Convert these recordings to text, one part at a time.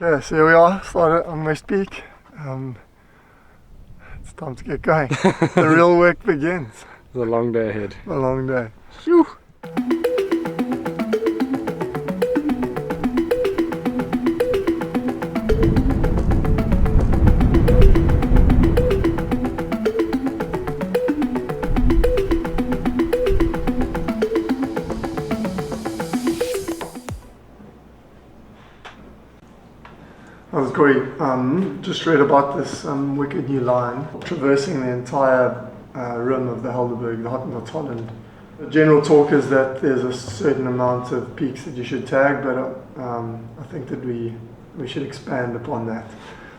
Yeah, so here we are, started on West Peak. It's time to get going. The real work begins. It's a long day ahead. A long day. Phew. I was Corey. Just read about this wicked new line traversing the entire rim of the Helderberg, the Hottentot Holland. The general talk is that there's a certain amount of peaks that you should tag, but I think that we should expand upon that.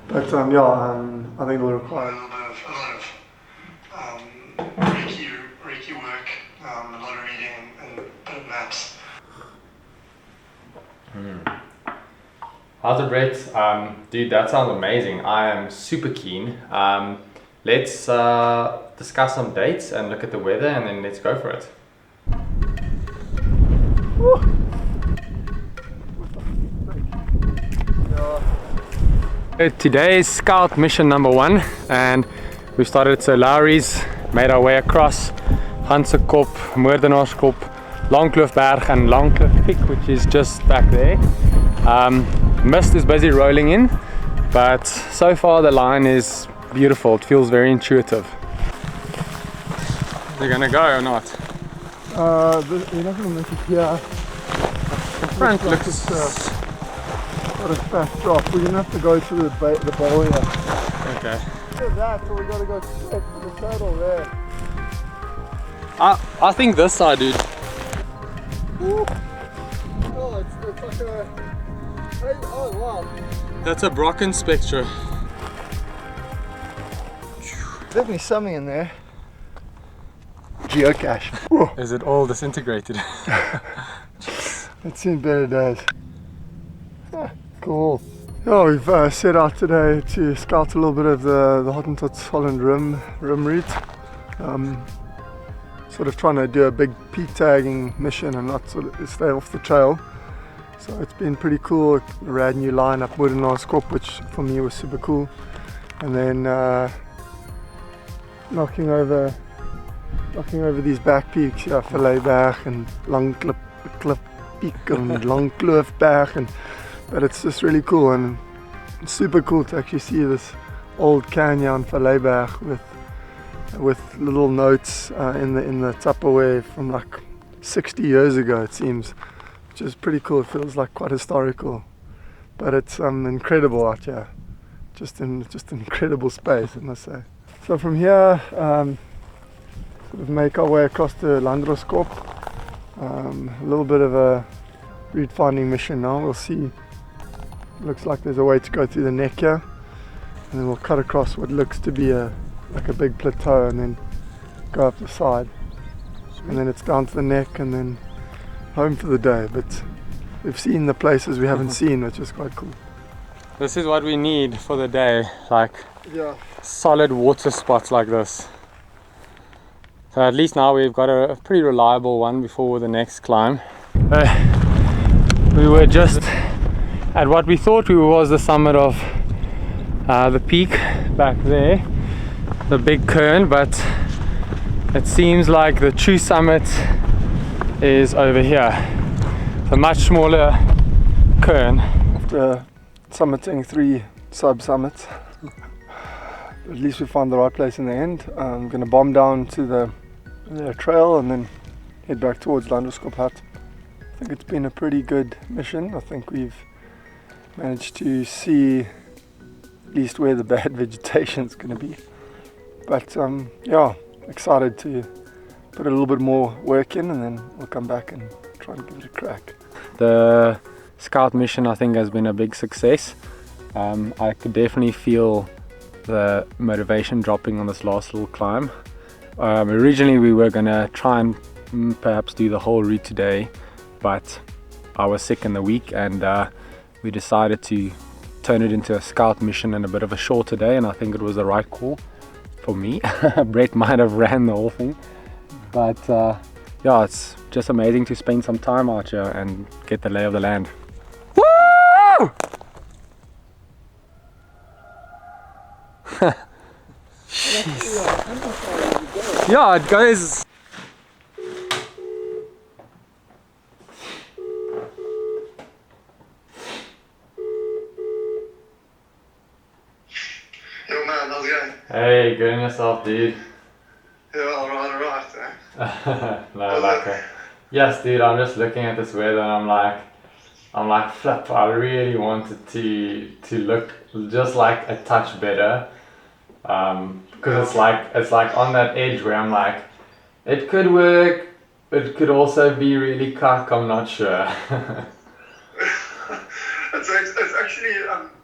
But I think it will require a lot of Reiki work, a lot of reading and a bit of maps. How's it, Brett? Dude, that sounds amazing. I am super keen. Let's discuss some dates and look at the weather, and then let's go for it. Today is scout mission number 1, and we started at Sir Lowries, made our way across Jonkershoek, Moordenaarskop, Langkloofberg and Langklippiek, which is just back there. Mist is busy rolling in, but so far the line is beautiful. It feels very intuitive. They're gonna go or not? You're not gonna make it here. The front looks got a fast drop. We're gonna have to go to the bowl here. okay. Look at that, so we gotta go straight to the saddle there. I think this side, dude. Ooh. Oh, it's like a. Oh wow. That's a Brocken Spectra. Definitely something in there. Geocache. Whoa. Is it all disintegrated? It's seen better days. Ah, cool. Yeah, we've set out today to scout a little bit of the Hottentot Holland Rim route. Sort of trying to do a big peak tagging mission and not sort of stay off the trail. So it's been pretty cool. A rad new line up Moordenaarskop, which for me was super cool. And then knocking over these back peaks, yeah, Valleiberg and Langklippiek and Langkloofberg, but it's just really cool and super cool to actually see this old canyon Valleiberg with little notes in the Tupperware from like 60 years ago, it seems, which is pretty cool. It feels like quite historical, but it's incredible out here. Just an incredible space, I must say. So from here, sort of make our way across to Landroskop. A little bit of a route finding mission now. We'll see. Looks like there's a way to go through the neck here, and then we'll cut across what looks to be like a big plateau, and then go up the side. And then it's down to the neck, and then home for the day. But we've seen the places we haven't seen, which is quite cool. This is what we need for the day, like solid water spots like this. So at least now we've got a pretty reliable one before the next climb. We were just at what we thought was the summit of the peak back there, the big cairn, but it seems like the true summit is over here. It's a much smaller cairn. After summiting 3 sub-summits, at least we found the right place in the end. I'm going to bomb down to the trail and then head back towards Landroskop hut. I think it's been a pretty good mission. I think we've managed to see at least where the bad vegetation is going to be. But yeah, excited to put a little bit more work in, and then we'll come back and try and give it a crack. The scout mission, I think, has been a big success. I could definitely feel the motivation dropping on this last little climb. Originally we were going to try and perhaps do the whole route today, but I was sick in the week, and we decided to turn it into a scout mission and a bit of a shorter day, and I think it was the right call for me. Brett might have ran the whole thing, but yeah, it's just amazing to spend some time out here and get the lay of the land. Woo! Yeah, it goes. Yo man, how's it going? Hey, good on yourself, dude. Yeah, alright, eh? No, like, yes, dude. I'm just looking at this weather and I'm like, flip. I really wanted to look just like a touch better, because it's like on that edge where I'm like, it could work. It could also be really cuck. I'm not sure. It's actually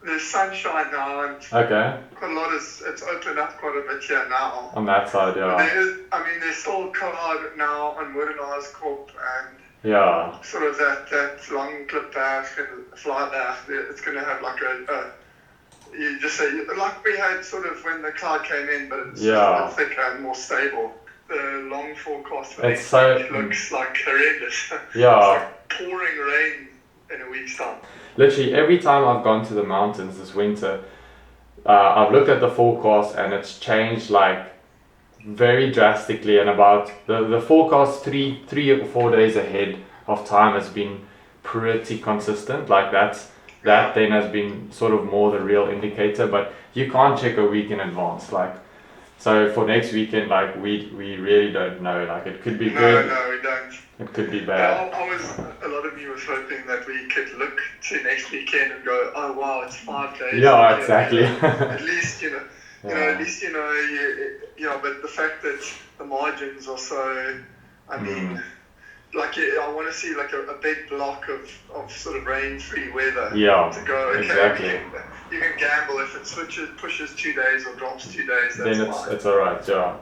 there's sunshine now and Okay. quite a lot it's opened up quite a bit here now. On that side, yeah. There's still cloud now on Moordenaarskop and Yeah. sort of that Langklippiek and Valleiberg. It's going to have like you just say, like we had sort of when the cloud came in, but it's a bit thicker and more stable. The long forecast for next week looks like horrendous. Yeah. It's like pouring rain in a week's time. Literally every time I've gone to the mountains this winter, I've looked at the forecast and it's changed like very drastically, and about the forecast 3 or 4 days ahead of time has been pretty consistent. Like that then has been sort of more the real indicator, but you can't check a week in advance. Like, so for next weekend, like we really don't know. Like it could be good. No, we don't. It could be bad. A lot of me was hoping that we could look to next weekend and go, oh wow, it's 5 days. Yeah, exactly. At least but the fact that the margins are so, I mean, like I want to see like a big block of sort of rain-free weather. Yeah, to go, okay, exactly. You can gamble if it pushes 2 days or drops 2 days. That's then fine. it's alright, yeah.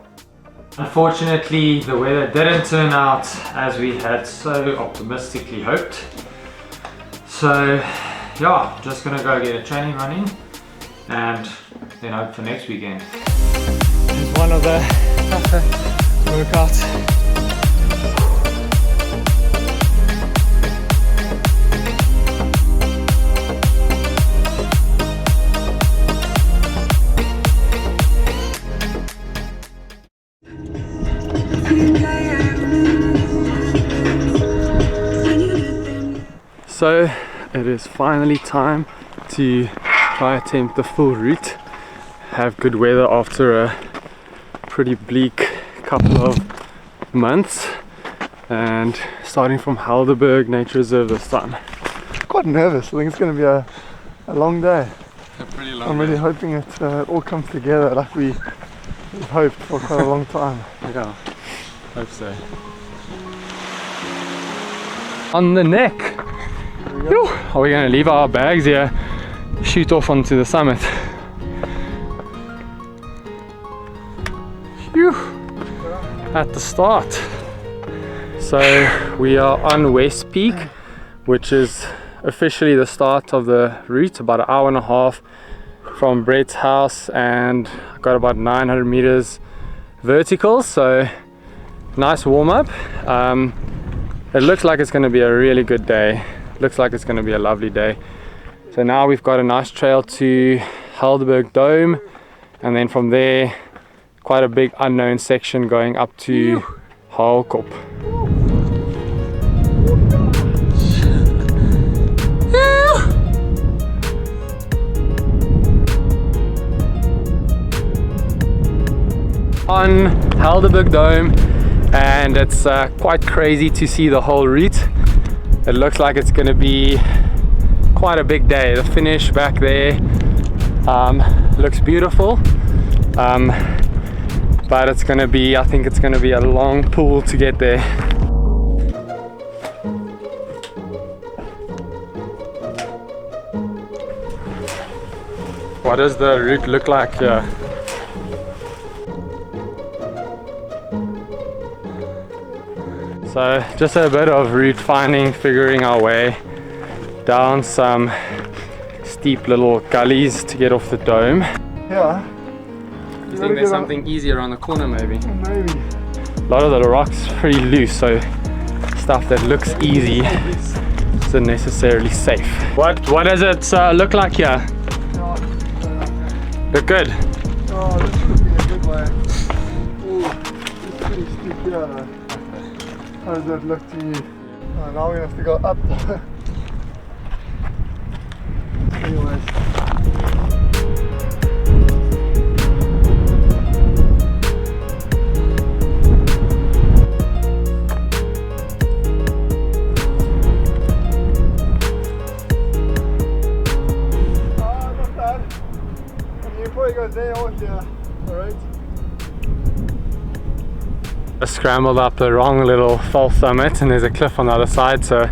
Unfortunately, the weather didn't turn out as we had so optimistically hoped. So, yeah, just gonna go get a training running and then hope for next weekend. It's one of the tougher workouts. So it is finally time to try attempt the full route. Have good weather after a pretty bleak couple of months, and starting from Helderberg Nature Reserve this time. Quite nervous. I think it's going to be a long day. A pretty long I'm really hoping it all comes together like we've hoped for quite a long time. Yeah, hope so. On the neck. Whew. Are we going to leave our bags here, shoot off onto the summit? Phew. At the start. So we are on West Peak, which is officially the start of the route, about an hour and a half from Brett's house, and I've got about 900 meters vertical, so nice warm up. It looks like it's going to be a really good day. Looks like it's going to be a lovely day. So now we've got a nice trail to Helderberg Dome, and then from there quite a big unknown section going up to Haelkop. On Helderberg Dome, and it's quite crazy to see the whole route. It looks like it's going to be quite a big day. The finish back there looks beautiful, but it's going to be, I think it's going to be a long pull to get there. What does the route look like here? So just a bit of route finding, figuring our way down some steep little gullies to get off the dome. Yeah. You think there's something easy around the corner maybe? Maybe. A lot of the rocks pretty loose, so stuff that looks easy isn't necessarily safe. What does it look like here? Look good? Oh, this would be a good way. Ooh, it's pretty steep here though. How does that look to you? Oh, now we have to go up. Anyways. There or here, alright? I scrambled up the wrong little false summit and there's a cliff on the other side, so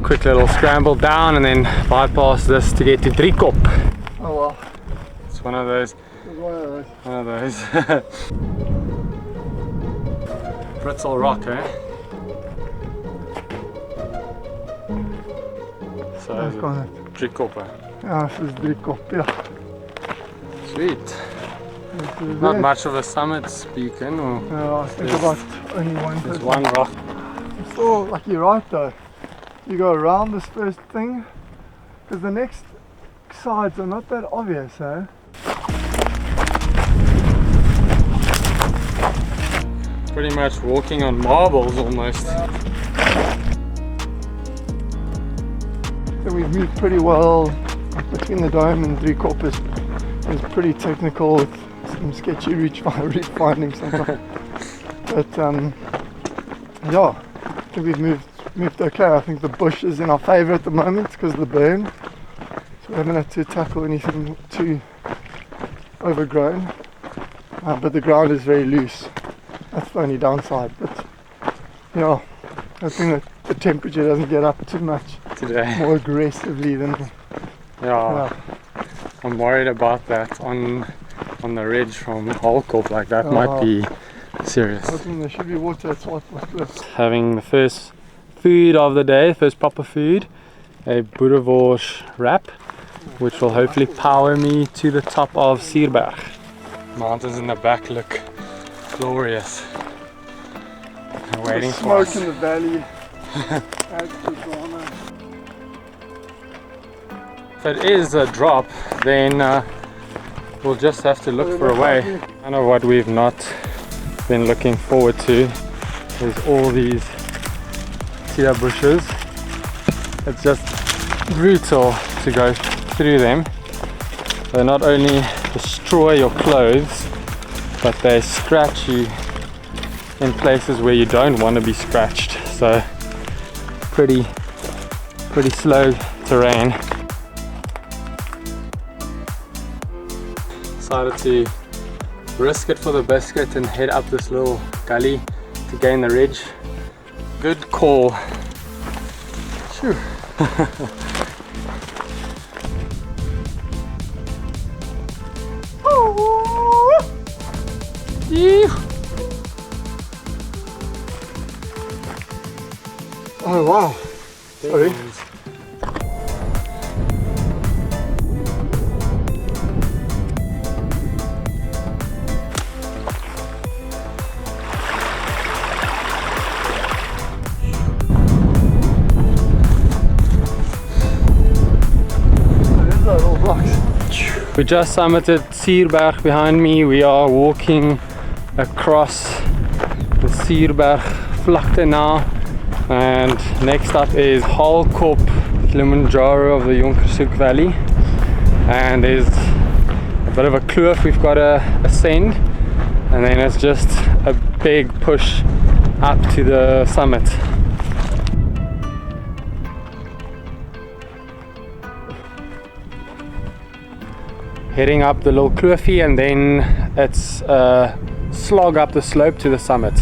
quick little scramble down and then bypass this to get to Driekop. Oh well. It's one of those. One of those. Brittle rock, eh? So Driekop. Ja, this is Driekop, yeah. Sweet. Not much of a summit speaking. Or I think about only one. There's one rock. It's still like you're right though. You go around this first thing, because the next sides are not that obvious, eh? Pretty much walking on marbles almost. So we've moved pretty well between the dome and Driekop is pretty technical with some sketchy route finding sometimes. But yeah, I think we've moved okay. I think the bush is in our favour at the moment because of the burn. So we haven't had to tackle anything too overgrown. But the ground is very loose. That's the only downside. But yeah, I think that the temperature doesn't get up too much Today. more aggressively than yeah. I'm worried about that on the ridge from Haelkop, like that might be serious. I think there should be water at Swartwater. Having the first food of the day, first proper food, a boerewors wrap, which will hopefully power me to the top of Suurberg. Mountains in the back look glorious. I'm waiting for smoke in the valley. Adds to the drama. If it is a drop, then we'll just have to look for a way. I know what we've not been looking forward to is all these cedar bushes. It's just brutal to go through them. They not only destroy your clothes, but they scratch you in places where you don't want to be scratched. So pretty slow terrain. Decided to risk it for the biscuit and head up this little gully to gain the ridge. Good call. Phew. Oh wow. Sorry. We just summited Suurberg behind me. We are walking across the Suurberg vlakte now, and next up is Haelkop, Kilimanjaro of the Jonkershoek Valley, and there's a bit of a kloof we've got to ascend, and then it's just a big push up to the summit. Heading up the little kloofie, and then it's a slog up the slope to the summit.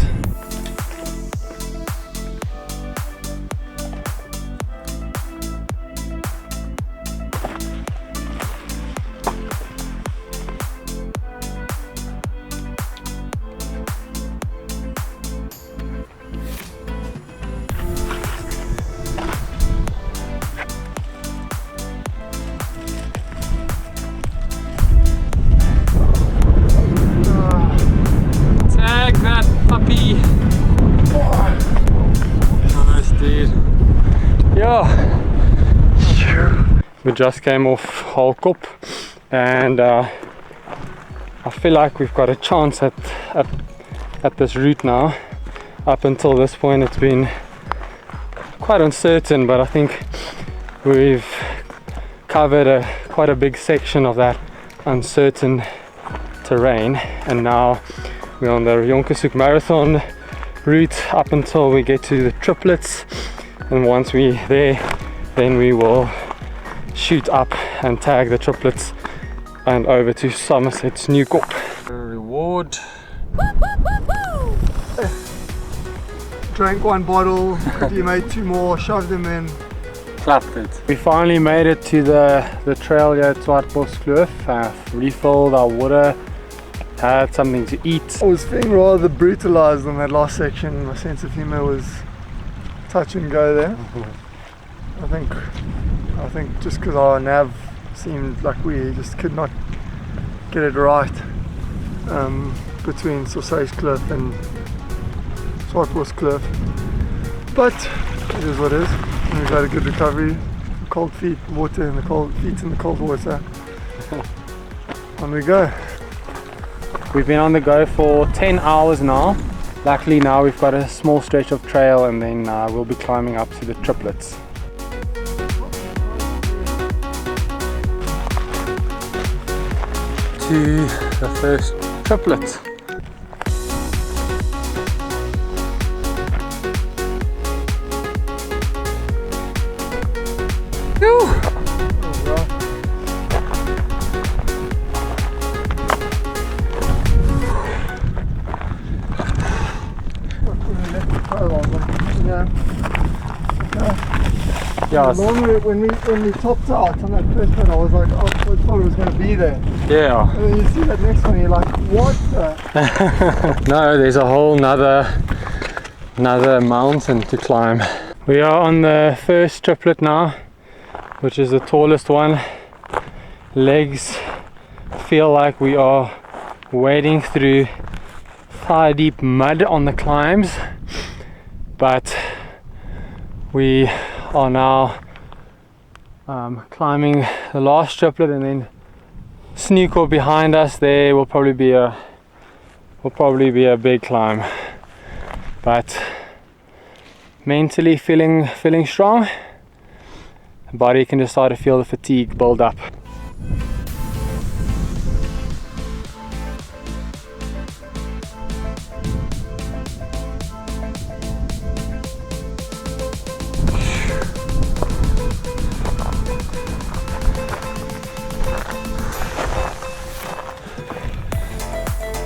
We just came off Haelkop, and I feel like we've got a chance at this route now. Up until this point it's been quite uncertain, but I think we've covered quite a big section of that uncertain terrain, and now we're on the Jonkershoek Marathon route up until we get to the triplets, and once we're there then we will shoot up and tag the triplets and over to Somerset Sneeukop. Reward. Drank one bottle, you made 2 more, shoved them in. Clapped it. We finally made it to the trail here at Langklippiek. Refilled our water, had something to eat. I was feeling rather brutalized on that last section. My sense of humor was touch and go there. I think just because our nav seemed like we just could not get it right between Sources Cliff and Kloof. But it is what it is. And we've had a good recovery. Cold feet, water in the cold feet in the cold water. On we go. We've been on the go for 10 hours now. Luckily now we've got a small stretch of trail, and then we'll be climbing up to the triplets. To the first triplet. Yeah. When we topped out on that first one, I was like, oh, I thought it was going to be there. Yeah. And then you see that next one, you're like, what the? No, there's a whole another mountain to climb. We are on the first triplet now, which is the tallest one. Legs feel like we are wading through thigh deep mud on the climbs, but we are now climbing the last triplet, and then Sneeukop behind us. There will probably be a big climb, but mentally feeling strong. The body can just start to feel the fatigue build up.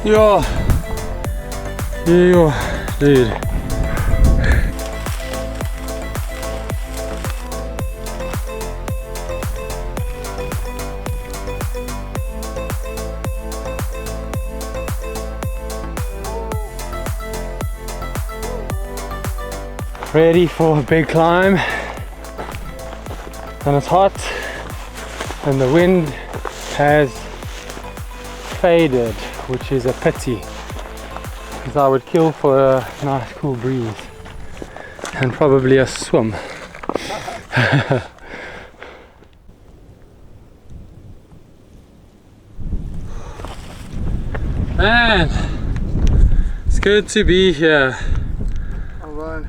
Yeah, dude. Ready for a big climb, and it's hot, and the wind has faded, which is a pity, because I would kill for a nice cool breeze and probably a swim. Man, it's good to be here. Alright.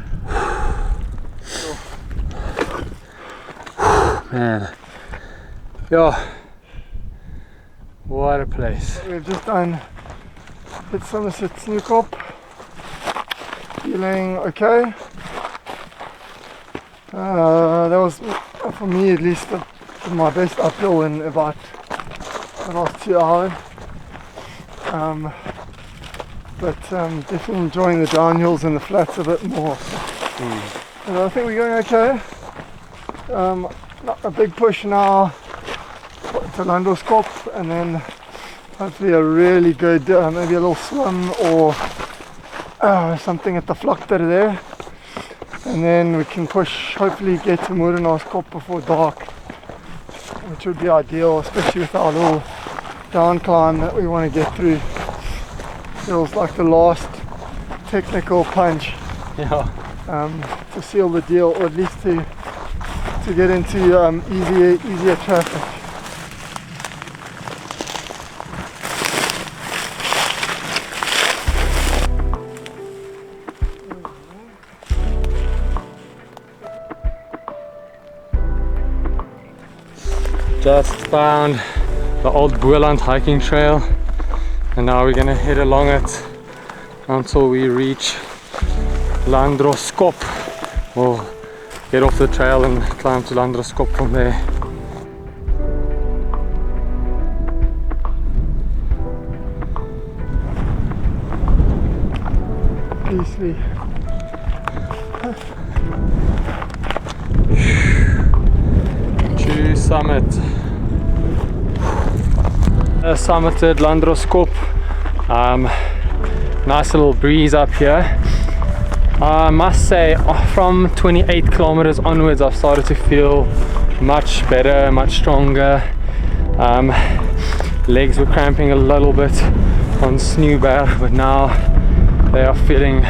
Man, yo, what a place. We've just done hit Somerset Sneeukop. Feeling okay. That was, for me at least, my best uphill in about the last 2 hours. But definitely enjoying the downhills and the flats a bit more. And I think we're going okay. Not a big push now to Landroskop, and then hopefully a really good, maybe a little swim or something at the Vlakte there. And then we can push, hopefully get to Moordenaarskop before dark, which would be ideal, especially with our little down climb that we want to get through. Feels like the last technical punch, to seal the deal, or at least to get into easier traffic. just found the old Boerland hiking trail, and now we're gonna head along it until we reach Landroskop. We'll get off the trail and climb to Landroskop from there. Easily. To summit. Summited Landroskop. Nice little breeze up here. I must say, from 28 kilometers onwards, I've started to feel much better, much stronger. Legs were cramping a little bit on Suurberg, but now they are feeling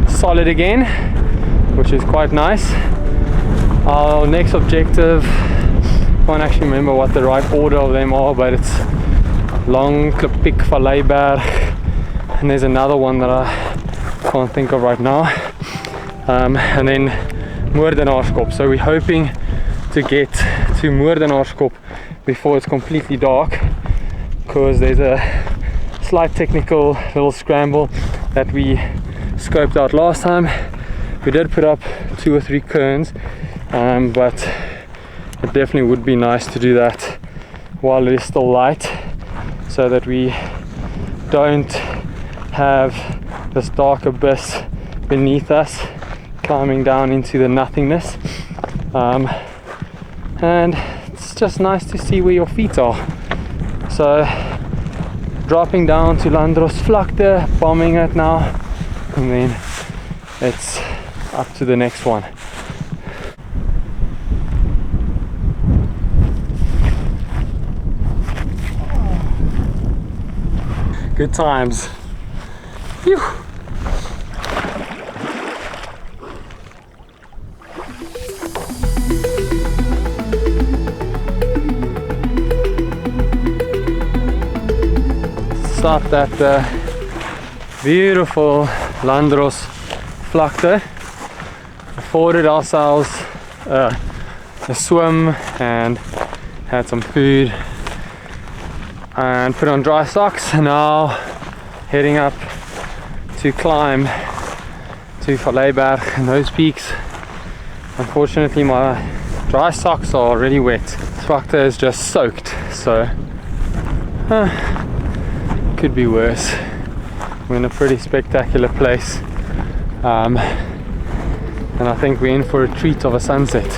solid again, which is quite nice. Our next objective, I can't actually remember what the right order of them are, but it's Langklippiek, Valleiberg, and there's another one that I can't think of right now, and then Moordenaarskop. So we're hoping to get to Moordenaarskop before it's completely dark, because there's a slight technical little scramble that we scoped out last time. We did put up 2 or 3 cones, but it definitely would be nice to do that while it is still light, so that we don't have this dark abyss beneath us climbing down into the nothingness. And it's just nice to see where your feet are. So dropping down to Landroskop, bombing it now, and then it's up to the next one. Good times. Phew. Stopped at the beautiful Landroskop. Afforded ourselves a swim and had some food and put on dry socks, and now heading up to climb to Valleiberg and those peaks. Unfortunately my dry socks are already wet. Tractor is just soaked, so could be worse. We're in a pretty spectacular place, and I think we're in for a treat of a sunset.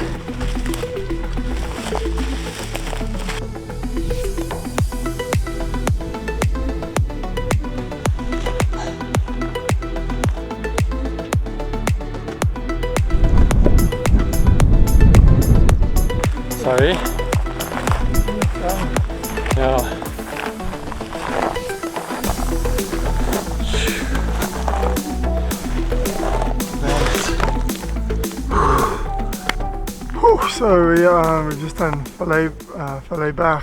Sorry? Yeah. So we've just done Valleiberg.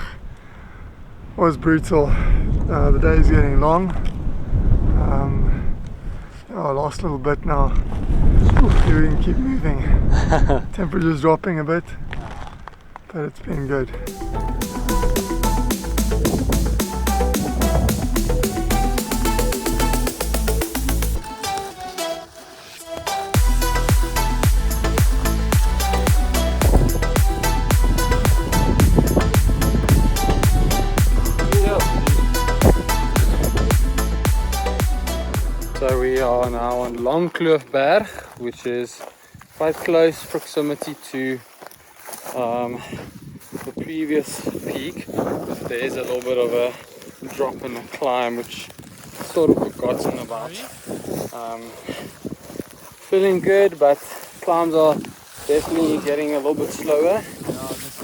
Was brutal. The day is getting long. Last little bit now. We can keep moving. Temperature's dropping a bit, but it's been good. So we are now on Langkloofberg, which is quite close proximity to the previous peak. There is a little bit of a drop in the climb, which sort of forgotten about. Feeling good, but climbs are definitely getting a little bit slower.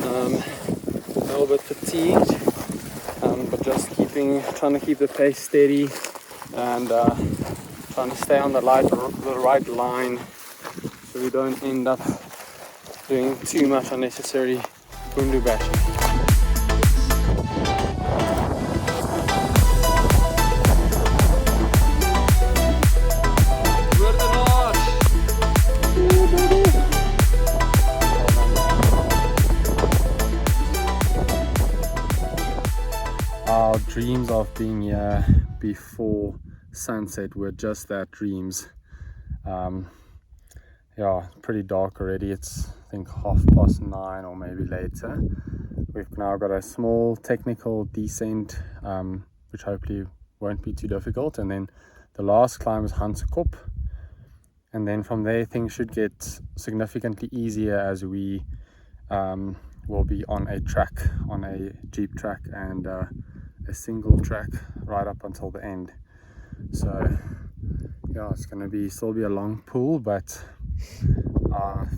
A little bit fatigued, but just trying to keep the pace steady and trying to stay on the right line, so we don't end up doing too much unnecessary bundu bashing. our dreams of being here before sunset were just that, dreams. Yeah, pretty dark already. It's I think 9:30 or maybe later. We've now got a small technical descent, which hopefully won't be too difficult, and then the last climb is Helderberg, and then from there things should get significantly easier as we will be on a track, on a jeep track and a single track right up until the end. So yeah, it's going to still be a long pull, but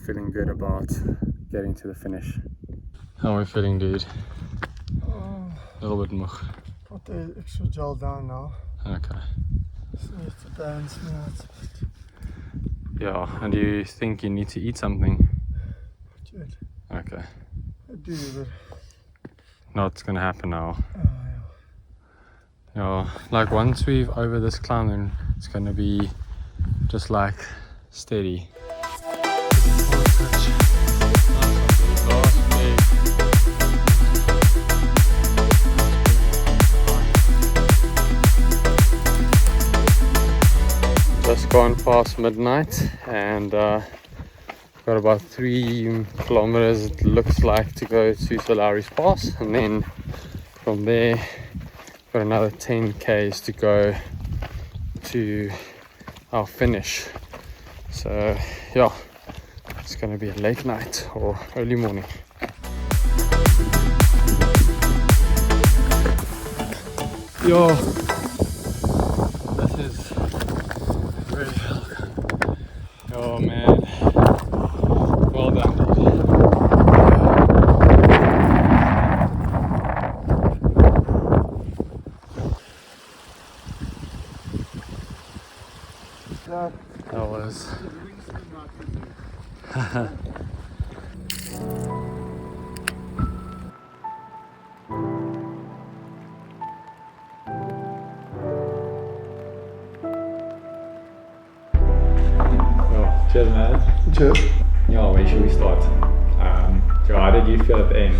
feeling good about getting to the finish. How are we feeling, dude? A little bit more. Put the extra gel down now. Okay. So it's a balance now. Yeah, and do you think you need to eat something? Good. Okay. I do, but Not gonna happen now. yeah. Yeah, like once we've over this climb, then it's gonna be just like steady. Just gone past midnight and got about 3 kilometers it looks like to go to Sir Lowries Pass, and then from there got another 10 k's to go to our finish. So yeah, it's gonna be a late night or early morning. Yo, this is really Helkop. Oh man, well done, dude. That was cheers, man. Cheers. Yeah, where should we start? So how did you feel at the end?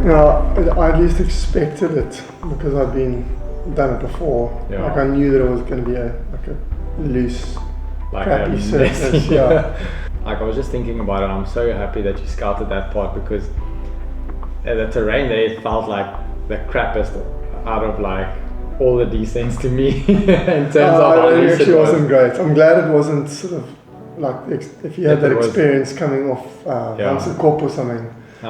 Yeah, I at least expected it because I'd done it before. Yeah. Like I knew that it was going to be a loose, crappy surface. Yeah. Like I was just thinking about it. I'm so happy that you scouted that part, because the terrain there felt like the crappiest out of like all the descents to me in terms of how it loose actually it was. wasn't great. I'm glad it wasn't sort of like if you had If that it was- experience coming off Haelkop or something,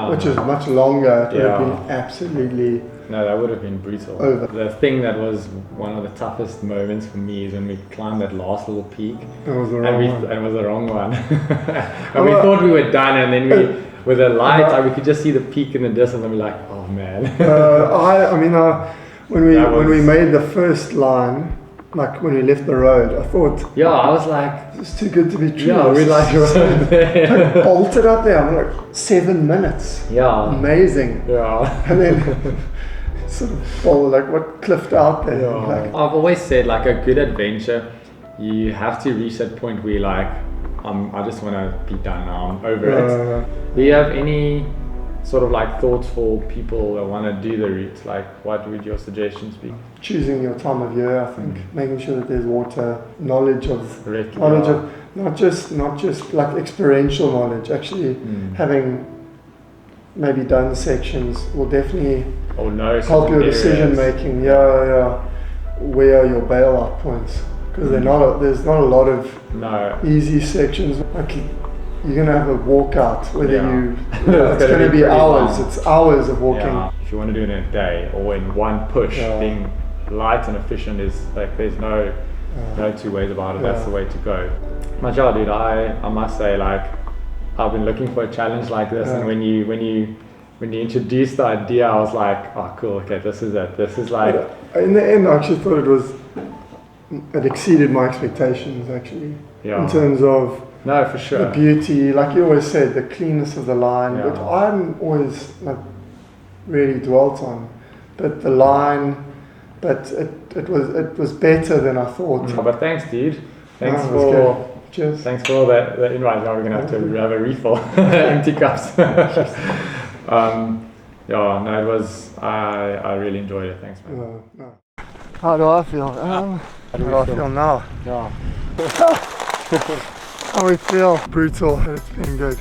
which is much longer, it would have been absolutely. No, that would have been brutal. Over. The thing that was one of the toughest moments for me is when we climbed that last little peak. It was the wrong one. It was the wrong one. And we thought we were done, and then we, with the lights, we could just see the peak in the distance, and we're like, oh man. When we made the first line, like when we left the road, I thought, Yeah, I was like, it's too good to be true. yeah, we like right there. Like, bolted up there. I'm like 7 minutes. Yeah. Amazing. Yeah. And then sort of cliffed out there. Yeah. Like, I've always said, like, a good adventure, you have to reach that point where you're like, I just want to be done now, I'm over it. Do you have any sort of like thoughts for people that want to do the route? Like, what would your suggestions be? choosing your time of year, I think, making sure that there's water, knowledge of not just like experiential knowledge, actually having maybe done sections will definitely help your decision making. Where are your bailout points? Because there's not a lot of easy sections. Like you're gonna have a walkout, whether it's gonna be hours. Long. It's hours of walking. Yeah. If you want to do it in a day or in one push, being light and efficient is like there's no two ways about it. That's the way to go. But yeah, dude, I must say, like, I've been looking for a challenge like this, and when you introduced the idea, I was like, oh cool, okay, this is it. This is like. In the end, I actually thought it exceeded my expectations actually. Yeah. In terms of. No, for sure. The beauty, like you always said, the cleanness of the line, which I hadn't always really dwelt on. But the line, it was better than I thought. But thanks, dude. Thanks Cheers. Thanks for the invite. Now we're gonna have to have a refill, empty cups. Yeah, no, it was, I really enjoyed it, thanks man. No. How do I feel? How do I feel now? Yeah. How we feel? Brutal, but it's been good.